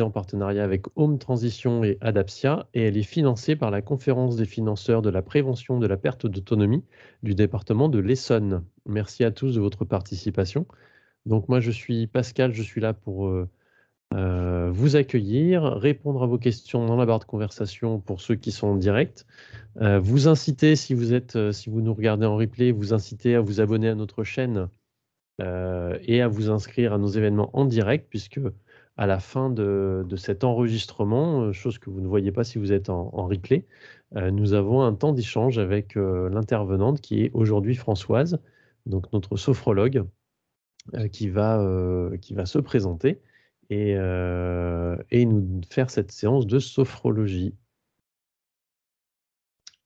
en partenariat avec Home Transition et Adaptia et elle est financée par la Conférence des financeurs de la prévention de la perte d'autonomie du département de l'Essonne. Merci à tous de votre participation. Donc moi, je suis Pascal, je suis là pour vous accueillir, répondre à vos questions dans la barre de conversation pour ceux qui sont en direct, vous inciter, si si vous nous regardez en replay, vous inciter à vous abonner à notre chaîne et à vous inscrire à nos événements en direct, puisque à la fin de cet enregistrement, chose que vous ne voyez pas si vous êtes en replay, nous avons un temps d'échange avec l'intervenante qui est aujourd'hui Françoise, donc notre sophrologue, qui va se présenter et nous faire cette séance de sophrologie.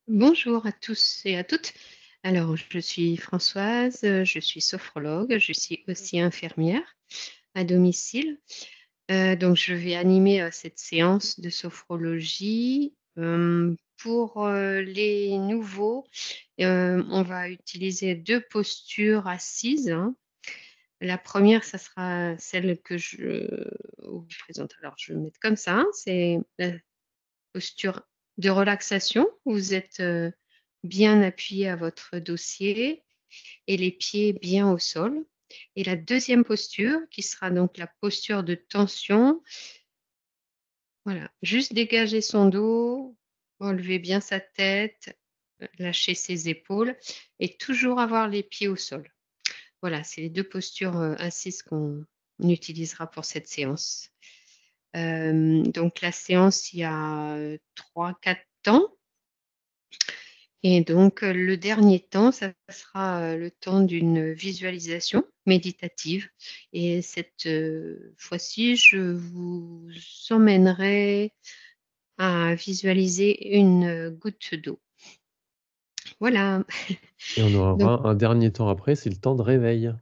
Bonjour à tous et à toutes. Alors, je suis Françoise, je suis sophrologue, je suis aussi infirmière à domicile. Donc je vais animer, cette séance de sophrologie. Pour, les nouveaux, on va utiliser 2 postures assises, hein. La première, ça sera celle que je vous présente. Alors je vais mettre comme ça, hein, c'est la posture de relaxation. Vous êtes, bien appuyé à votre dossier et les pieds bien au sol. Et la deuxième posture, qui sera donc la posture de tension, voilà, juste dégager son dos, relever bien sa tête, lâcher ses épaules et toujours avoir les pieds au sol. Voilà, c'est les 2 postures, assises qu'on utilisera pour cette séance. Donc la séance, il y a, 3-4 temps. Et donc, le dernier temps, ça sera, le temps d'une visualisation méditative et cette, fois-ci, je vous emmènerai à visualiser une, goutte d'eau. Voilà. Et on Donc aura un dernier temps après, c'est le temps de réveil,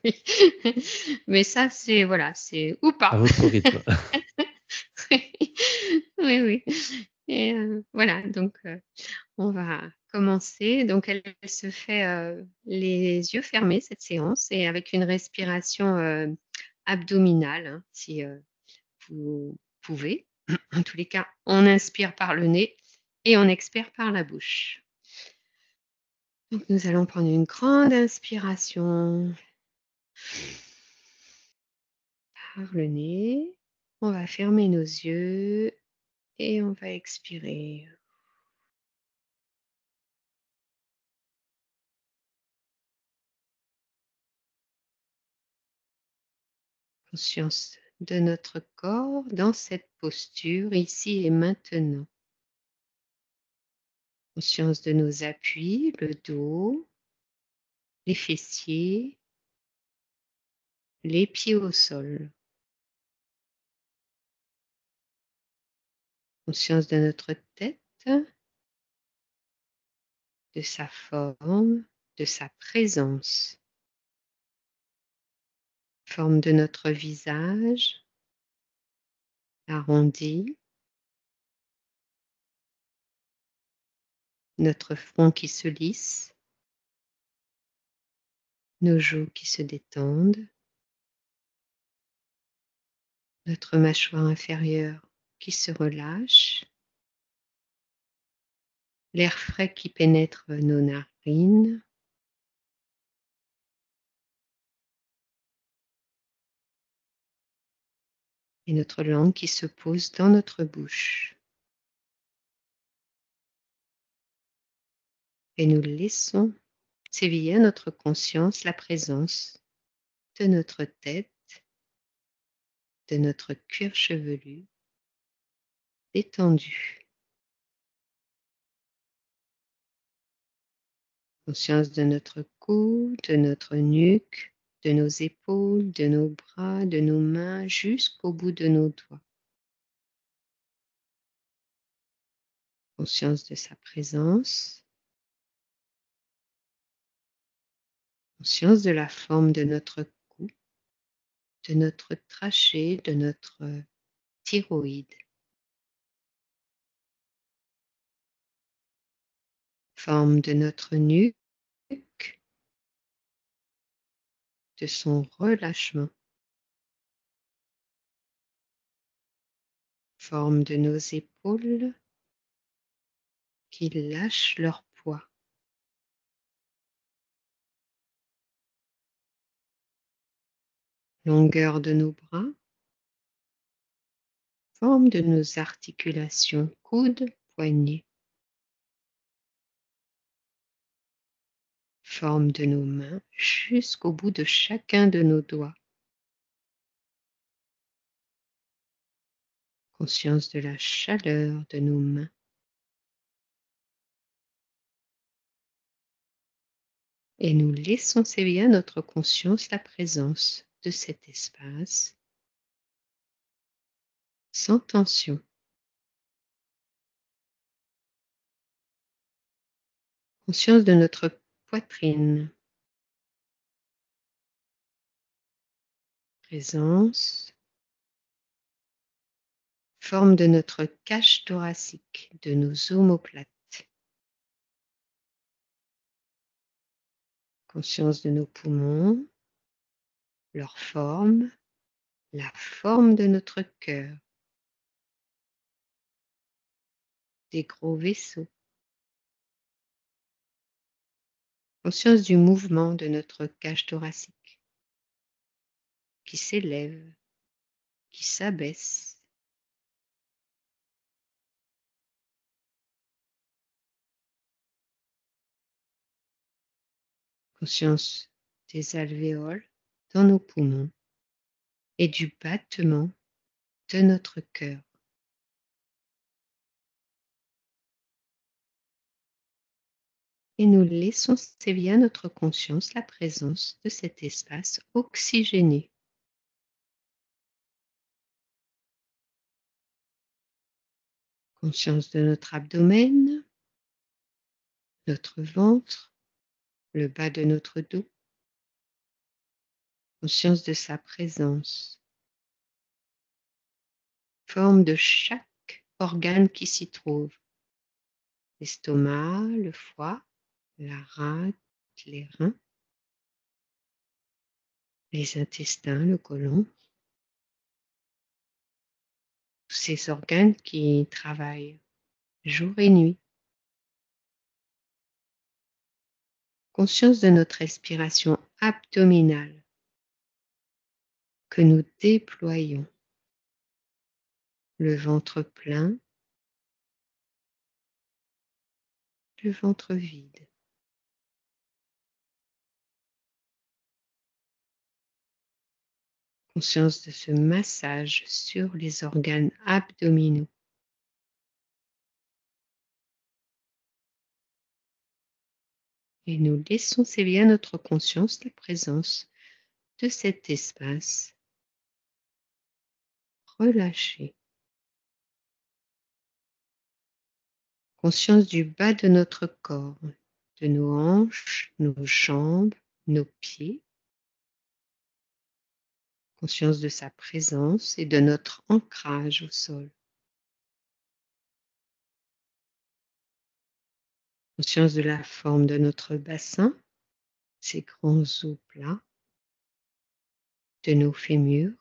oui. Mais ça, c'est voilà, c'est ou à pas. votre rythme. Oui, oui et voilà donc on va commencer. Donc elle se fait, les yeux fermés cette séance et avec une respiration, abdominale, hein, si, vous pouvez. En tous les cas, on inspire par le nez et on expire par la bouche. Donc nous allons prendre une grande inspiration par le nez. On va fermer nos yeux et on va expirer. Conscience de notre corps dans cette posture ici et maintenant. Conscience de nos appuis, le dos, les fessiers, les pieds au sol. Conscience de notre tête, de sa forme, de sa présence. Forme de notre visage, arrondi. Notre front qui se lisse. Nos joues qui se détendent. Notre mâchoire inférieure qui se relâche. L'air frais qui pénètre nos narines. Et notre langue qui se pose dans notre bouche. Et nous laissons s'éveiller à notre conscience la présence de notre tête, de notre cuir chevelu détendu. Conscience de notre cou, de notre nuque, de nos épaules, de nos bras, de nos mains jusqu'au bout de nos doigts. Conscience de sa présence. Conscience de la forme de notre cou, de notre trachée, de notre thyroïde. Forme de notre nuque, de son relâchement. Forme de nos épaules qui lâchent leur poids. Longueur de nos bras. Forme de nos articulations, coudes, poignets. Forme de nos mains jusqu'au bout de chacun de nos doigts. Conscience de la chaleur de nos mains. Et nous laissons s'éveiller notre conscience la présence de cet espace sans tension. Conscience de notre poitrine. Présence. Forme de notre cage thoracique, de nos omoplates. Conscience de nos poumons, leur forme, la forme de notre cœur. Des gros vaisseaux. Conscience du mouvement de notre cage thoracique qui s'élève, qui s'abaisse. Conscience des alvéoles dans nos poumons et du battement de notre cœur. Et nous laissons s'éveiller à notre conscience la présence de cet espace oxygéné. Conscience de notre abdomen, notre ventre, le bas de notre dos. Conscience de sa présence. Forme de chaque organe qui s'y trouve. L'estomac, le foie, la rate, les reins, les intestins, le côlon. Tous ces organes qui travaillent jour et nuit. Conscience de notre respiration abdominale que nous déployons. Le ventre plein, le ventre vide. Conscience de ce massage sur les organes abdominaux. Et nous laissons s'éveiller à notre conscience la présence de cet espace relâché. Conscience du bas de notre corps, de nos hanches, nos jambes, nos pieds. Conscience de sa présence et de notre ancrage au sol. Conscience de la forme de notre bassin, ses grands os plats, de nos fémurs,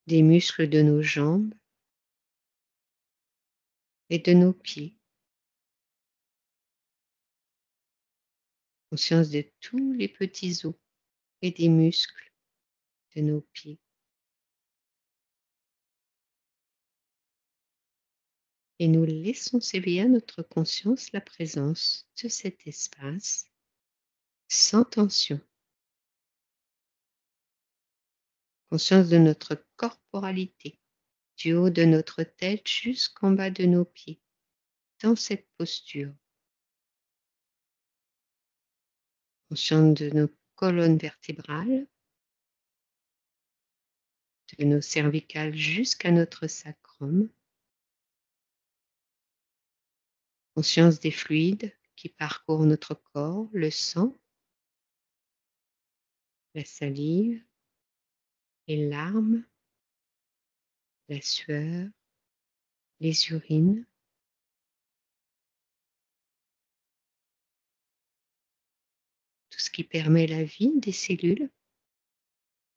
des muscles de nos jambes et de nos pieds. Conscience de tous les petits os et des muscles de nos pieds. Et nous laissons s'éveiller à notre conscience la présence de cet espace sans tension. Conscience de notre corporalité, du haut de notre tête jusqu'en bas de nos pieds, dans cette posture. Conscience de nos colonnes vertébrales, de nos cervicales jusqu'à notre sacrum. Conscience des fluides qui parcourent notre corps, le sang, la salive, les larmes, la sueur, les urines. Tout ce qui permet la vie des cellules,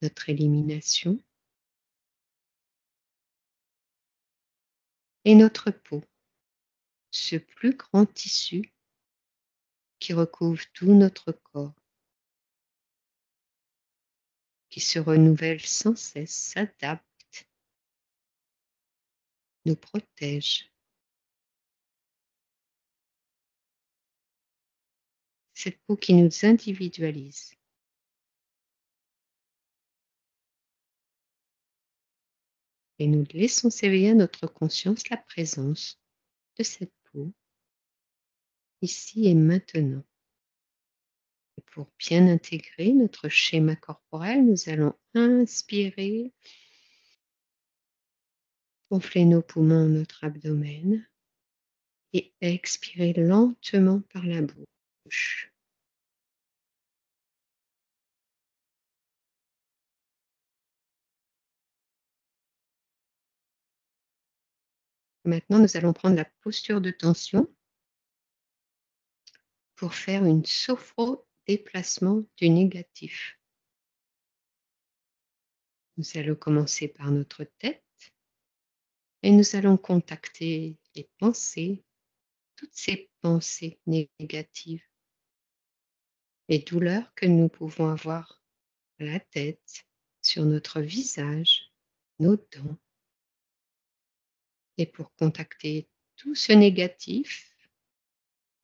notre élimination. et notre peau, ce plus grand tissu qui recouvre tout notre corps, qui se renouvelle sans cesse, s'adapte, nous protège. Cette peau qui nous individualise. Et nous laissons s'éveiller à notre conscience la présence de cette peau, ici et maintenant. Et pour bien intégrer notre schéma corporel, nous allons inspirer, gonfler nos poumons, notre abdomen, et expirer lentement par la bouche. Maintenant, nous allons prendre la posture de tension pour faire une sophro-déplacement du négatif. Nous allons commencer par notre tête et nous allons contacter les pensées, toutes ces pensées négatives, les douleurs que nous pouvons avoir à la tête, sur notre visage, nos dents. Et pour contacter tout ce négatif,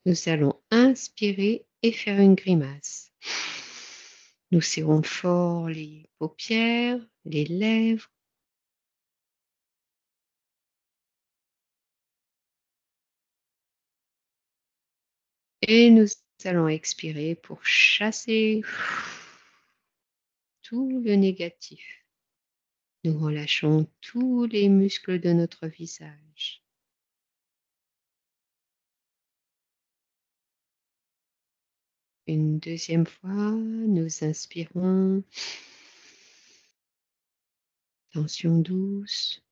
nous allons inspirer et faire une grimace. Nous serrons fort les paupières, les lèvres. Et nous allons expirer pour chasser tout le négatif. Nous relâchons tous les muscles de notre visage. Une deuxième fois, nous inspirons. Tension douce.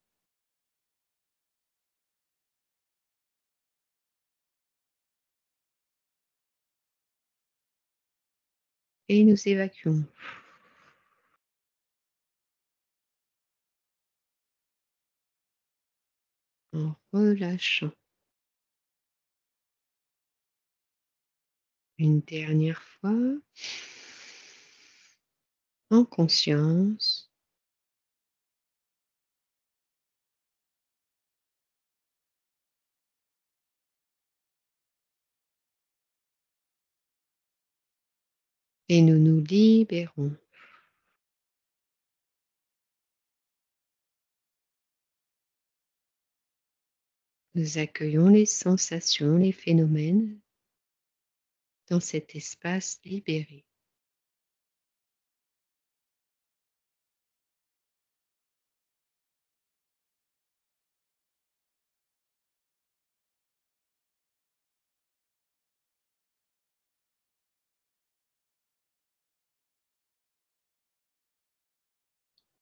Et nous évacuons. En relâchant. Une dernière fois. En conscience. Et nous nous libérons. Nous accueillons les sensations, les phénomènes dans cet espace libéré.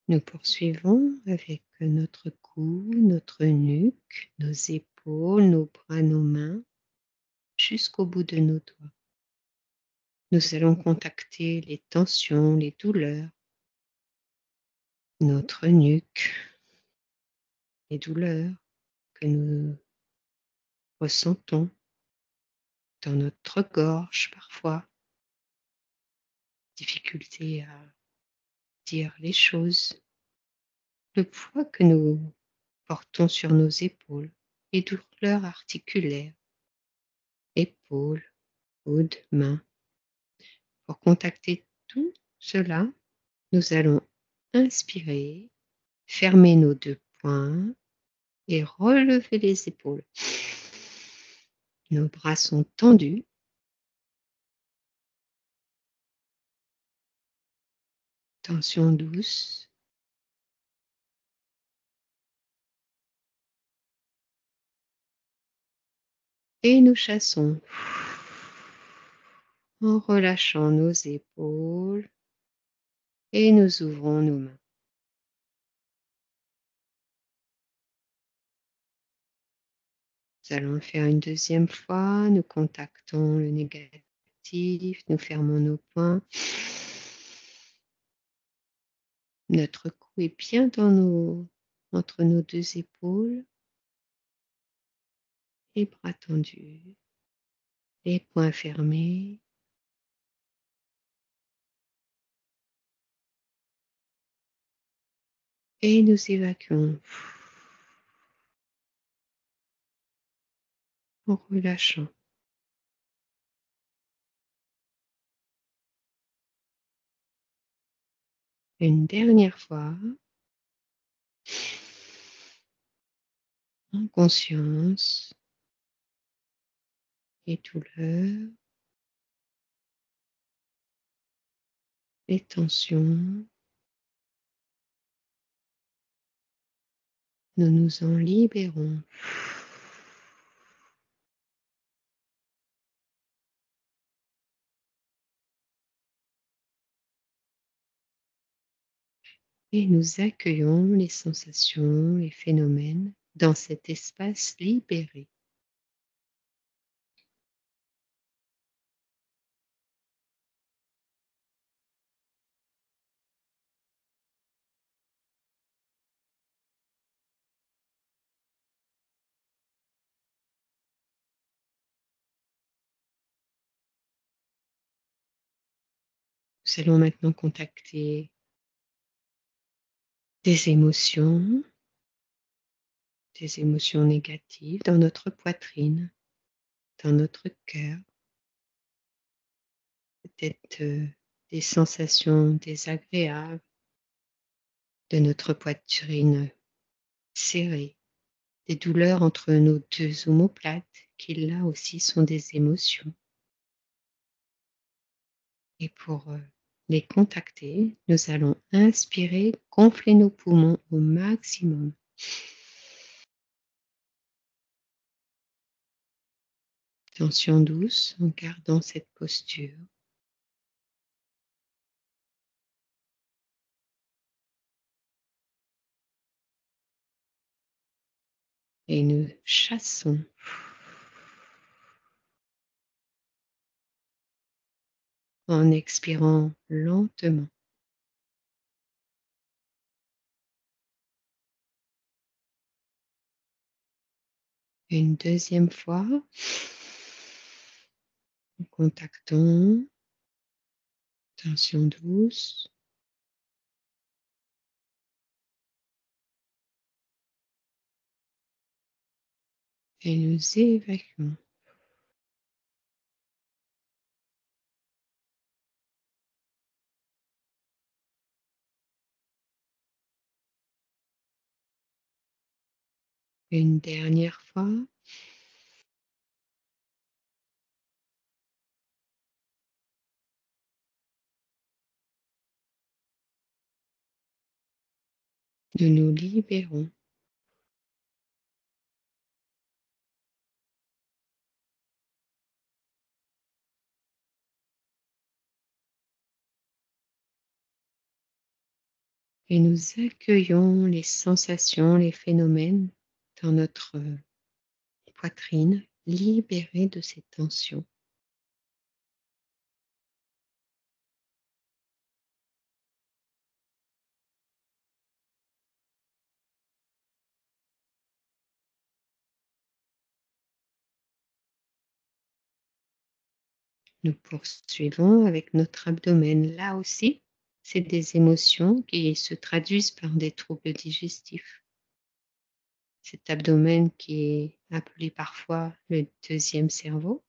Nous poursuivons avec notre cou, notre nuque, nos épaules, nos bras, nos mains, jusqu'au bout de nos doigts. Nous allons contacter les tensions, les douleurs, notre nuque, les douleurs que nous ressentons dans notre gorge parfois, difficulté à dire les choses, le poids que nous portons sur nos épaules, les douleurs articulaires, épaules, coudes, mains. Pour contacter tout cela, nous allons inspirer, fermer nos deux poings et relever les épaules. Nos bras sont tendus. Tension douce. Et nous chassons en relâchant nos épaules et nous ouvrons nos mains. Nous allons le faire une deuxième fois. Nous contactons le négatif. Nous fermons nos poings. Notre cou est bien entre nos deux épaules. les bras tendus, les poings fermés. Et nous évacuons en relâchant. Une dernière fois, en conscience, les douleurs, les tensions, nous nous en libérons. Et nous accueillons les sensations, les phénomènes dans cet espace libéré. Nous allons maintenant contacter des émotions négatives dans notre poitrine, dans notre cœur, peut-être des sensations désagréables de notre poitrine serrée, des douleurs entre nos deux omoplates qui là aussi sont des émotions. Et pour les contacter, nous allons inspirer, gonfler nos poumons au maximum. Tension douce en gardant cette posture. Et nous chassons en expirant lentement. Une deuxième fois, en contactant, tension douce. Et nous évacuons. Une dernière fois. Nous nous libérons. Et nous accueillons les sensations, les phénomènes dans notre poitrine, libérée de ces tensions. Nous poursuivons avec notre abdomen. Là aussi, c'est des émotions qui se traduisent par des troubles digestifs. Cet abdomen qui est appelé parfois le deuxième cerveau.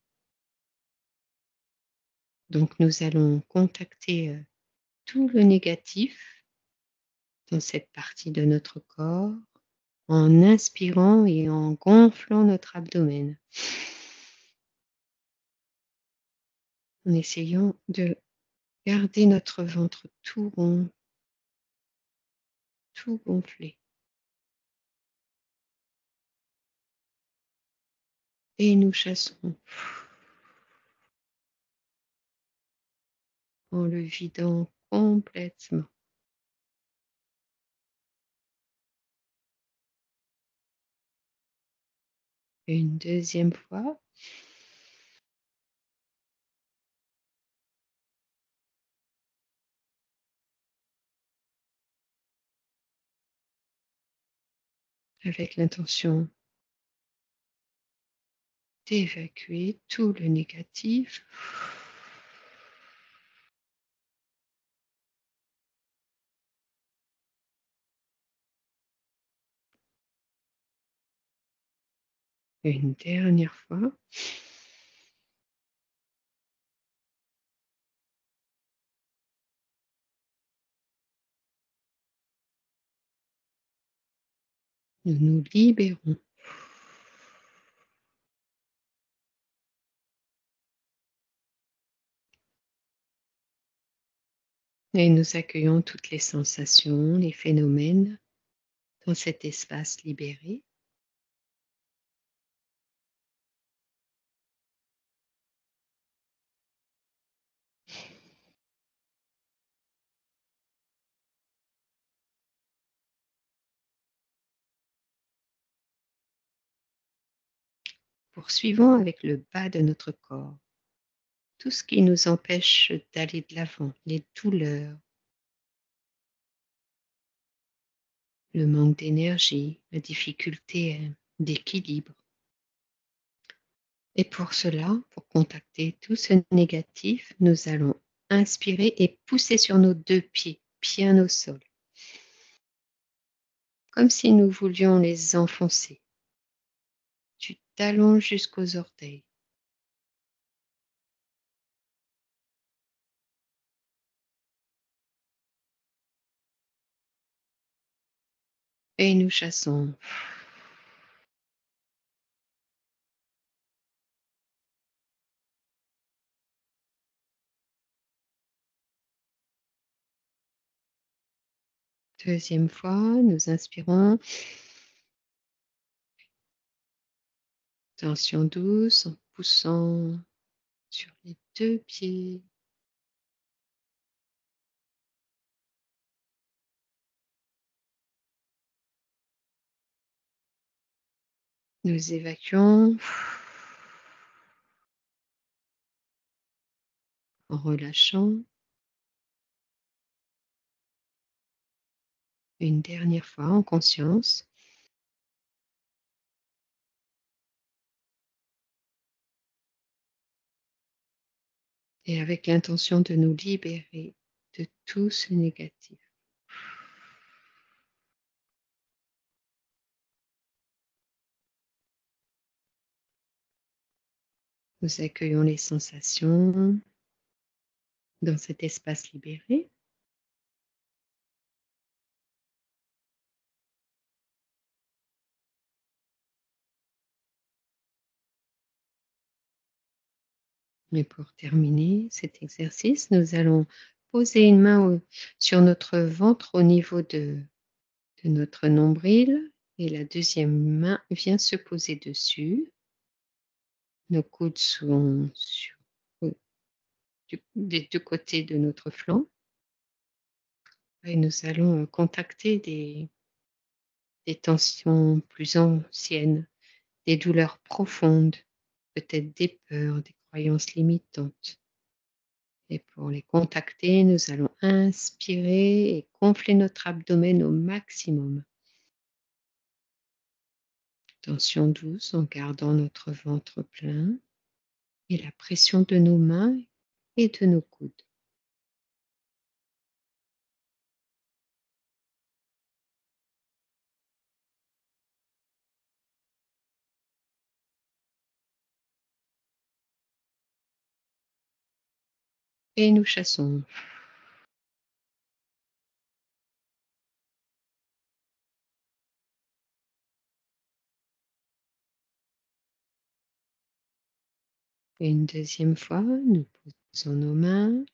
Donc nous allons contacter tout le négatif dans cette partie de notre corps en inspirant et en gonflant notre abdomen. En essayant de garder notre ventre tout rond, tout gonflé. Et nous chassons en le vidant complètement. Une deuxième fois. Avec l'intention d'évacuer tout le négatif. Une dernière fois. Nous nous libérons. Et nous accueillons toutes les sensations, les phénomènes dans cet espace libéré. Poursuivons avec le bas de notre corps. Tout ce qui nous empêche d'aller de l'avant, les douleurs, le manque d'énergie, la difficulté d'équilibre. Et pour cela, pour contacter tout ce négatif, nous allons inspirer et pousser sur nos deux pieds, bien au sol, comme si nous voulions les enfoncer, du talon jusqu'aux orteils. Et nous chassons. Deuxième fois, nous inspirons. Tension douce en poussant sur les deux pieds. Nous évacuons en relâchant. Une dernière fois en conscience. Et avec l'intention de nous libérer de tout ce négatif. Nous accueillons les sensations dans cet espace libéré. Et pour terminer cet exercice, nous allons poser une main sur notre ventre au niveau de notre nombril et la deuxième main vient se poser dessus. Nos coudes sont des deux côtés de notre flanc et nous allons contacter des tensions plus anciennes, des douleurs profondes, peut-être des peurs, des croyances limitantes. Et pour les contacter, nous allons inspirer et gonfler notre abdomen au maximum. Tension douce en gardant notre ventre plein et la pression de nos mains et de nos coudes. Et nous chassons. Et une deuxième fois, nous posons nos mains,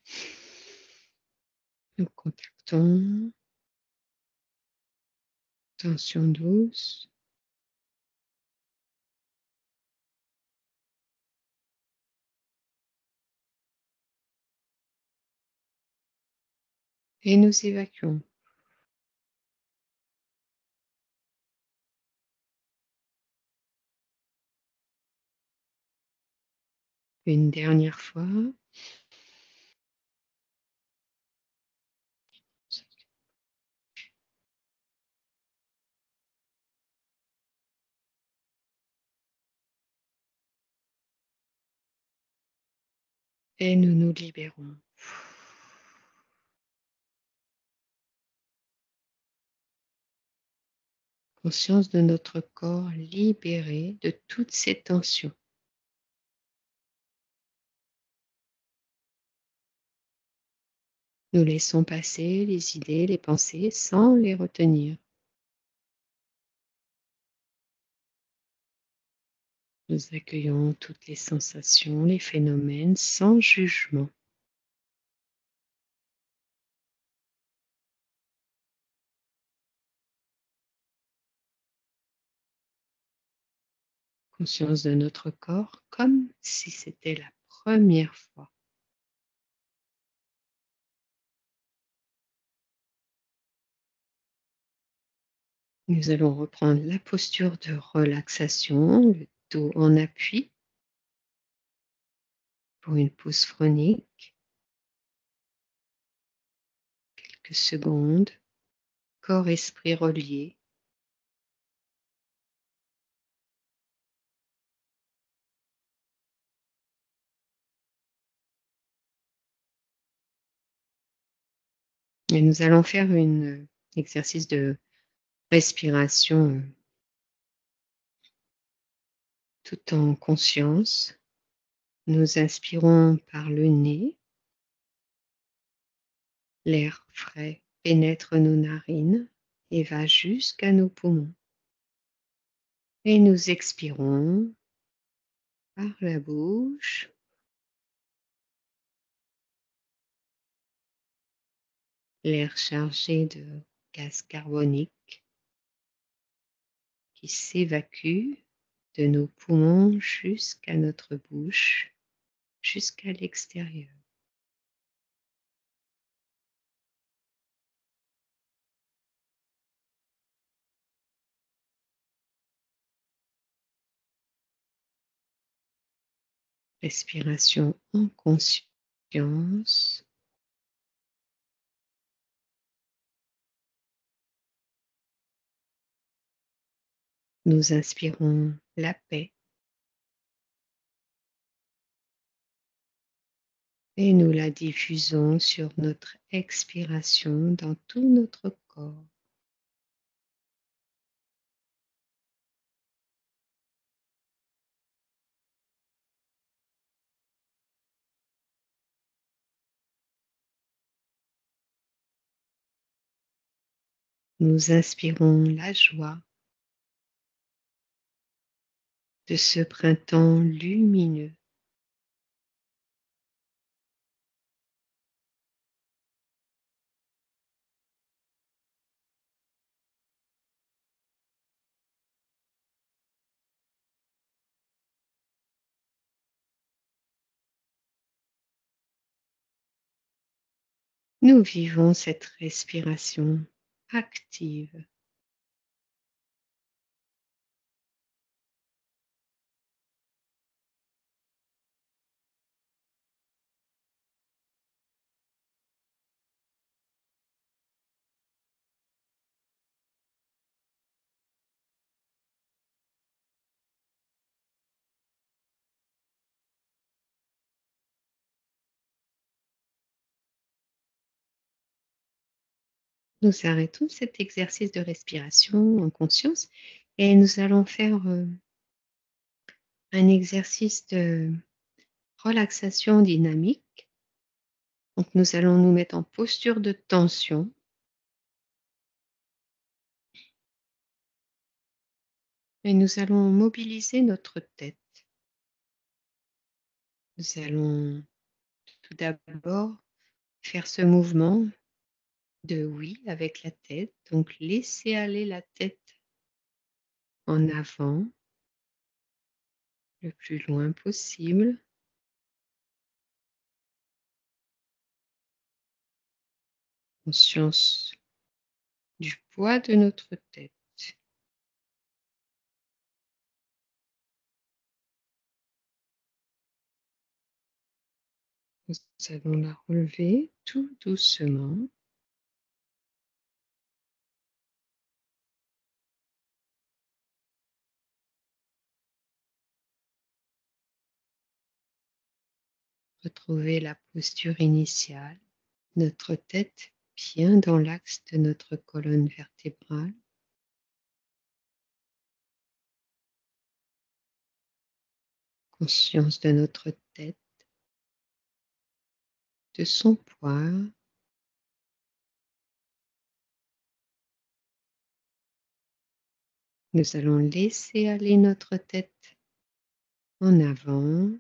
nous contactons, tension douce. Et nous évacuons. Une dernière fois. et nous nous libérons. Conscience de notre corps libéré de toutes ces tensions. Nous laissons passer les idées, les pensées sans les retenir. Nous accueillons toutes les sensations, les phénomènes sans jugement. Conscience de notre corps comme si c'était la première fois. Nous allons reprendre la posture de relaxation, le dos en appui pour une pause chronique. Quelques secondes, corps-esprit relié. Et nous allons faire un exercice de respiration tout en conscience. Nous inspirons par le nez. L'air frais pénètre nos narines et va jusqu'à nos poumons. Et nous expirons par la bouche. L'air chargé de gaz carbonique qui s'évacue de nos poumons jusqu'à notre bouche, jusqu'à l'extérieur. Respiration en conscience. Nous inspirons la paix et nous la diffusons sur notre expiration dans tout notre corps. Nous inspirons la joie de ce printemps lumineux. Nous vivons cette respiration active. Nous arrêtons cet exercice de respiration en conscience et nous allons faire un exercice de relaxation dynamique. Donc nous allons nous mettre en posture de tension et nous allons mobiliser notre tête. Nous allons tout d'abord faire ce mouvement de oui avec la tête. Donc laisser aller la tête en avant le plus loin possible. Conscience du poids de notre tête. Nous allons la relever tout doucement. Retrouver la posture initiale, notre tête bien dans l'axe de notre colonne vertébrale. Conscience de notre tête, de son poids. Nous allons laisser aller notre tête en avant.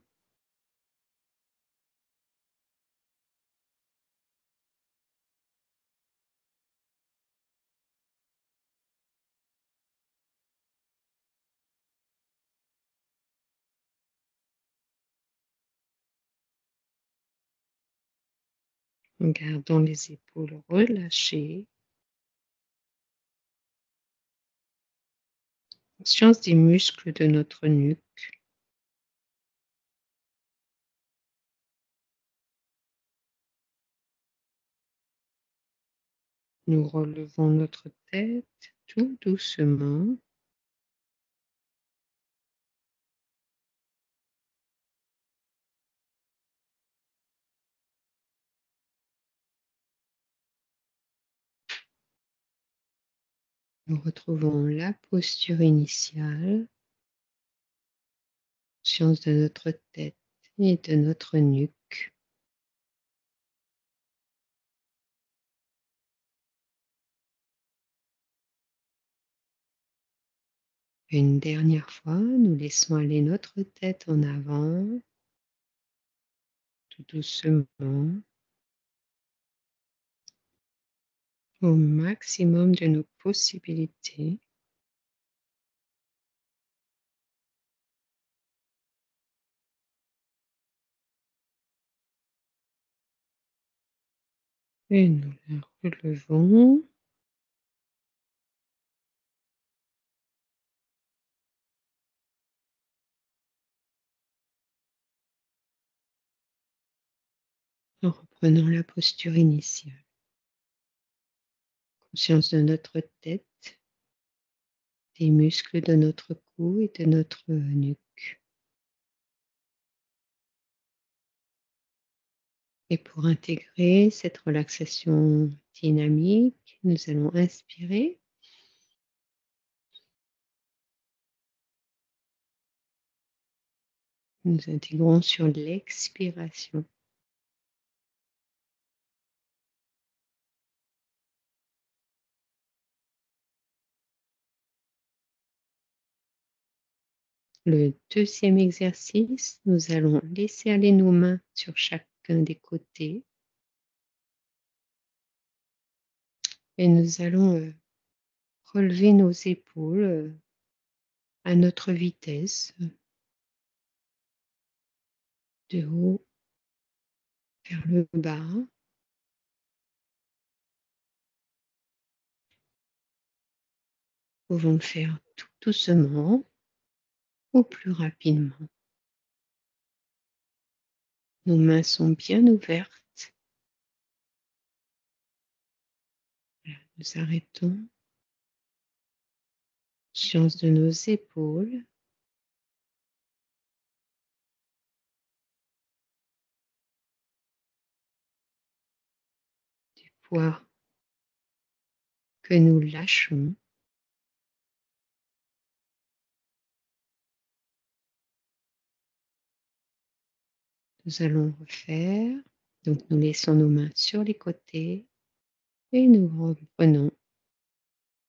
En gardant les épaules relâchées. Conscience des muscles de notre nuque. Nous relevons notre tête tout doucement. Nous retrouvons la posture initiale. Conscience de notre tête et de notre nuque. Une dernière fois, nous laissons aller notre tête en avant, tout doucement, au maximum de nos possibilités. Et nous la relevons. En reprenant la posture initiale. Conscience de notre tête, des muscles de notre cou et de notre nuque. Et pour intégrer cette relaxation dynamique, nous allons inspirer. Nous intégrons sur l'expiration. Le deuxième exercice, nous allons laisser aller nos mains sur chacun des côtés. Et nous allons relever nos épaules à notre vitesse, de haut vers le bas. Nous pouvons le faire tout doucement ou plus rapidement. Nos mains sont bien ouvertes. Nous arrêtons. Conscience de nos épaules. Du poids que nous lâchons. Nous allons refaire. Donc nous laissons nos mains sur les côtés et nous reprenons.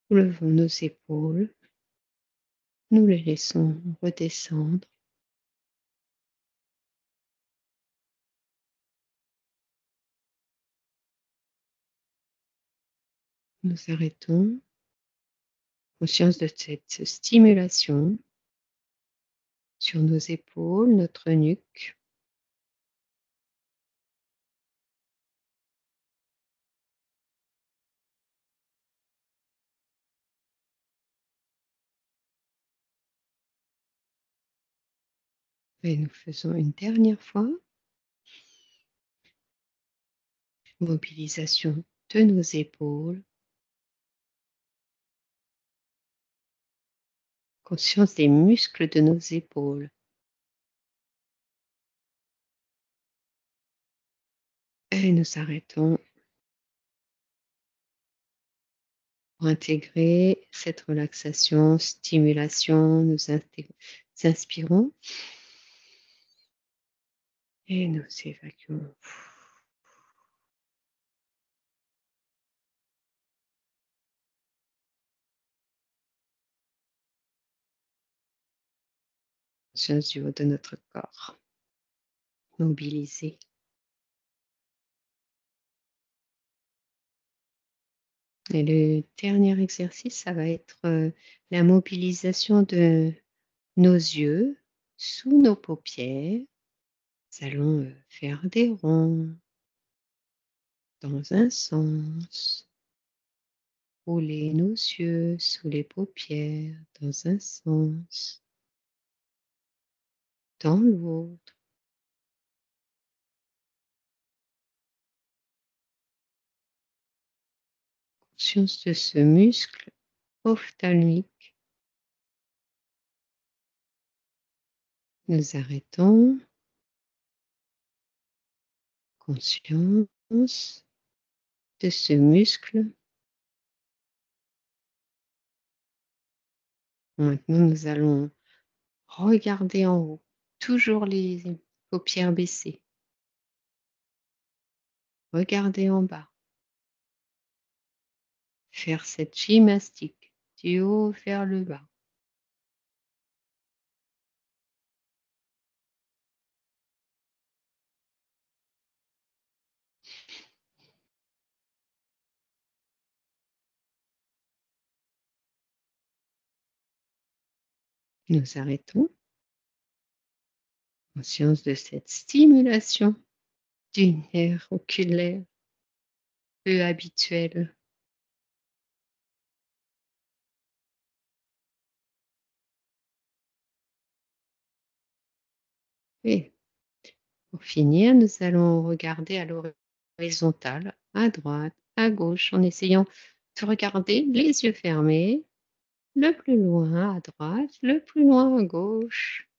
Nous levons nos épaules. Nous les laissons redescendre. Nous arrêtons. Conscience de cette stimulation sur nos épaules, notre nuque. Et nous faisons une dernière fois. Mobilisation de nos épaules. Conscience des muscles de nos épaules. Et nous arrêtons pour intégrer cette relaxation, stimulation. Nous inspirons et nous évacuons. Conscience du haut de notre corps, mobilisé. Et le dernier exercice, ça va être la mobilisation de nos yeux sous nos paupières. Nous allons faire des ronds dans un sens, rouler nos yeux sous les paupières dans un sens, dans l'autre. Conscience de ce muscle ophtalmique. Nous arrêtons. Conscience de ce muscle. Maintenant, nous allons regarder en haut, toujours les paupières baissées. Regarder en bas. Faire cette gymnastique du haut vers le bas. Nous arrêtons. Conscience de cette stimulation du nerf oculaire peu habituelle. Et pour finir, nous allons regarder à l'horizontale, à droite, à gauche, en essayant de regarder les yeux fermés, le plus loin à droite, le plus loin à gauche.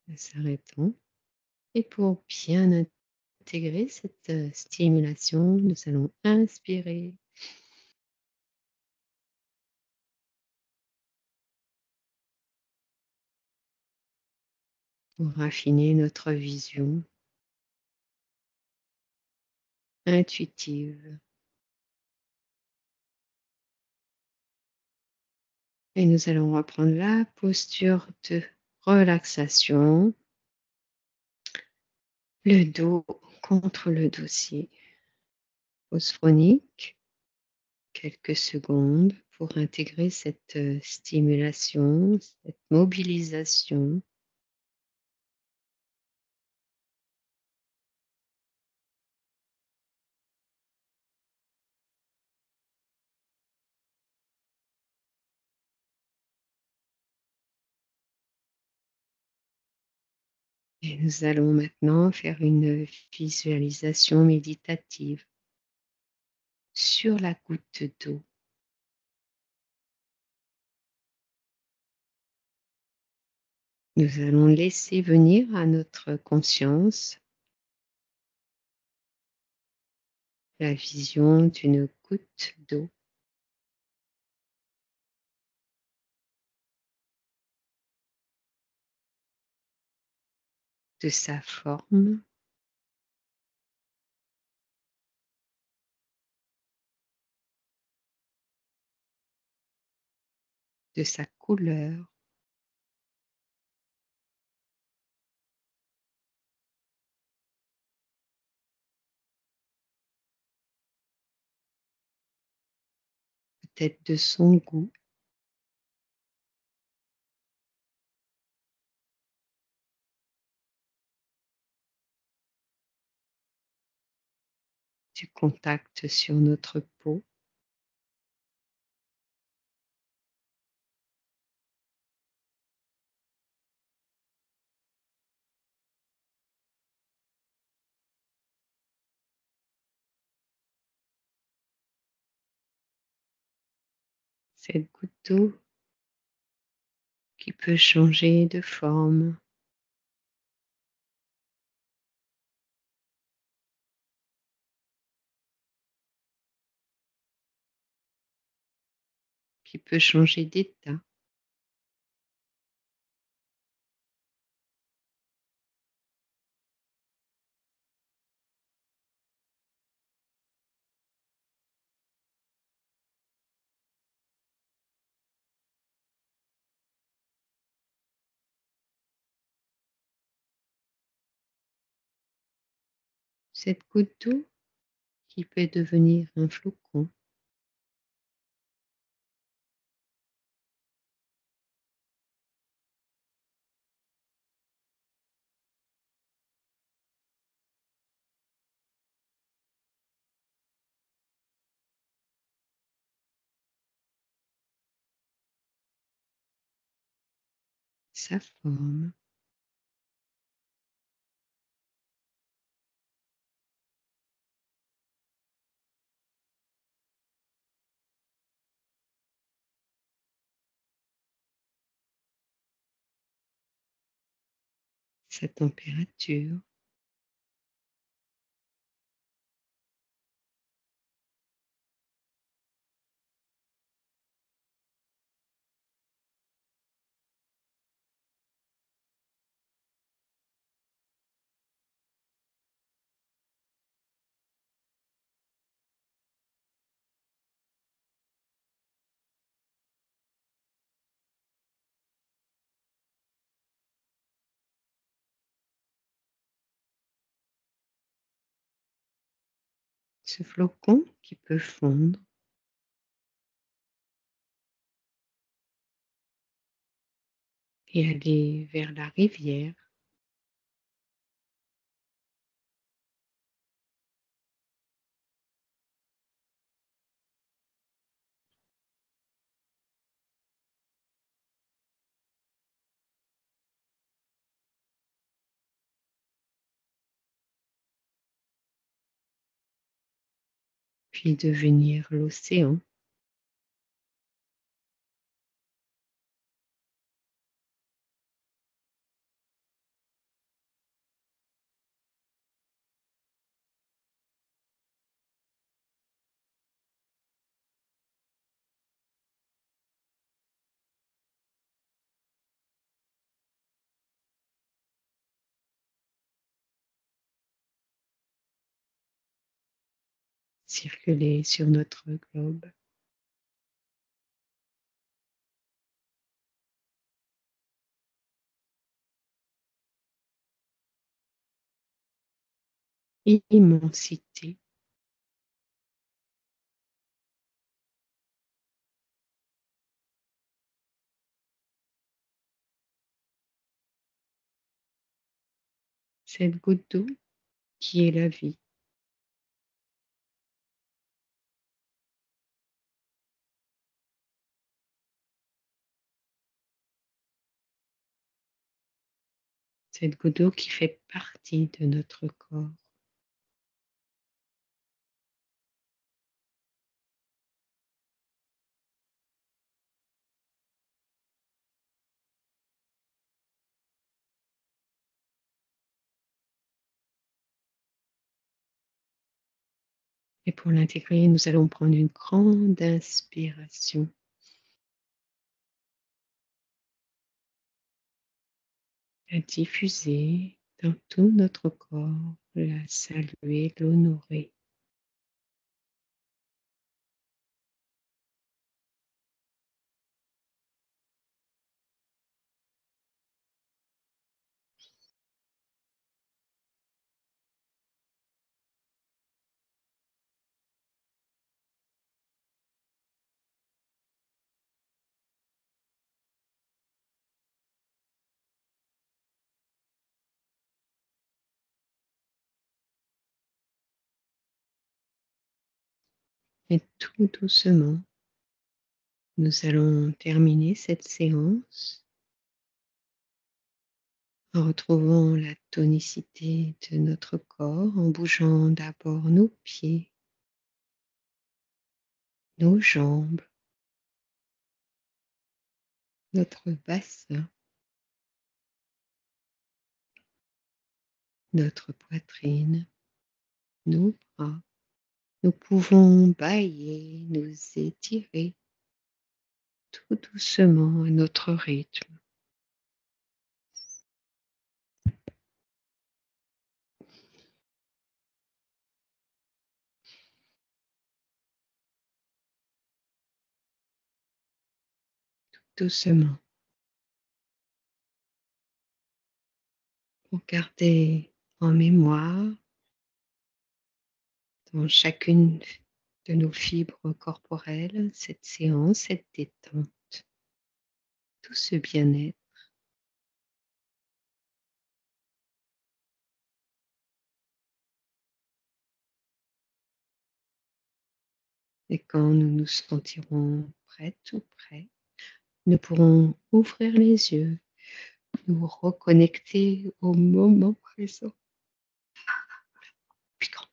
Nous s'arrêtons. Et pour bien intégrer cette stimulation, nous allons inspirer pour raffiner notre vision intuitive. Et nous allons reprendre la posture de relaxation, le dos contre le dossier. Pause phonique, quelques secondes pour intégrer cette stimulation, cette mobilisation. Et nous allons maintenant faire une visualisation méditative sur la goutte d'eau. Nous allons laisser venir à notre conscience la vision d'une goutte d'eau, de sa forme, de sa couleur, peut-être de son goût. Du contact sur notre peau. cette goutte d'eau qui peut changer de forme, qui peut changer d'état. Cette goutte d'eau qui peut devenir un flocon, sa forme, sa température. Ce flocon qui peut fondre et aller vers la rivière, puis devenir l'océan. Circuler sur notre globe. Immensité, cette goutte d'eau qui est la vie, cette goutte d'eau qui fait partie de notre corps. Et pour l'intégrer, nous allons prendre une grande inspiration à diffuser dans tout notre corps, la saluer, l'honorer. Et tout doucement, nous allons terminer cette séance en retrouvant la tonicité de notre corps, en bougeant d'abord nos pieds, nos jambes, notre bassin, notre poitrine, nos bras. Nous pouvons bâiller, nous étirer tout doucement à notre rythme. Doucement, pour garder en mémoire dans chacune de nos fibres corporelles cette séance, cette détente, tout ce bien-être. Et quand nous nous sentirons prêtes ou prêts, nous pourrons ouvrir les yeux, nous reconnecter au moment présent. Piquant.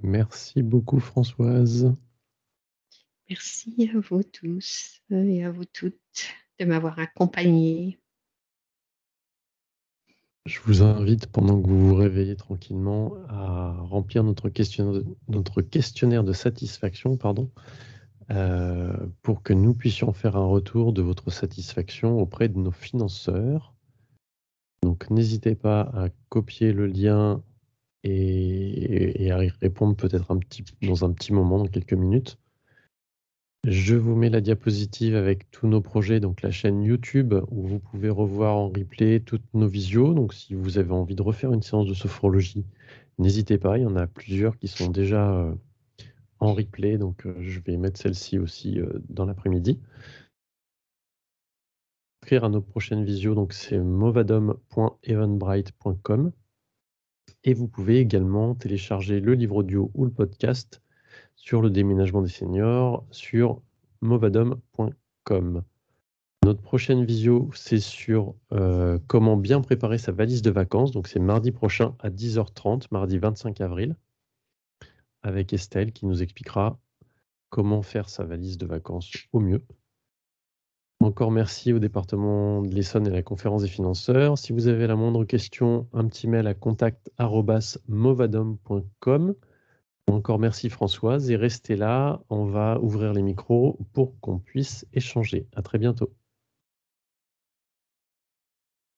Merci beaucoup, Françoise. Merci à vous tous et à vous toutes de m'avoir accompagnée. Je vous invite, pendant que vous vous réveillez tranquillement, à remplir notre questionnaire de satisfaction, pour que nous puissions faire un retour de votre satisfaction auprès de nos financeurs. Donc, n'hésitez pas à copier le lien et à y répondre peut-être dans un petit moment, dans quelques minutes. Je vous mets la diapositive avec tous nos projets, donc la chaîne YouTube où vous pouvez revoir en replay toutes nos visios. Donc si vous avez envie de refaire une séance de sophrologie, n'hésitez pas, il y en a plusieurs qui sont déjà en replay, donc je vais mettre celle-ci aussi dans l'après-midi. Inscrire à nos prochaines visios, donc c'est movadom.evenbright.com et vous pouvez également télécharger le livre audio ou le podcast sur le déménagement des seniors sur movadom.com. Notre prochaine visio, c'est sur comment bien préparer sa valise de vacances. Donc, c'est mardi prochain à 10h30, mardi 25 avril, avec Estelle qui nous expliquera comment faire sa valise de vacances au mieux. Encore merci au département de l'Essonne et à la conférence des financeurs. Si vous avez la moindre question, un petit mail à contact@movadom.com. Encore merci Françoise et restez là, on va ouvrir les micros pour qu'on puisse échanger. À très bientôt.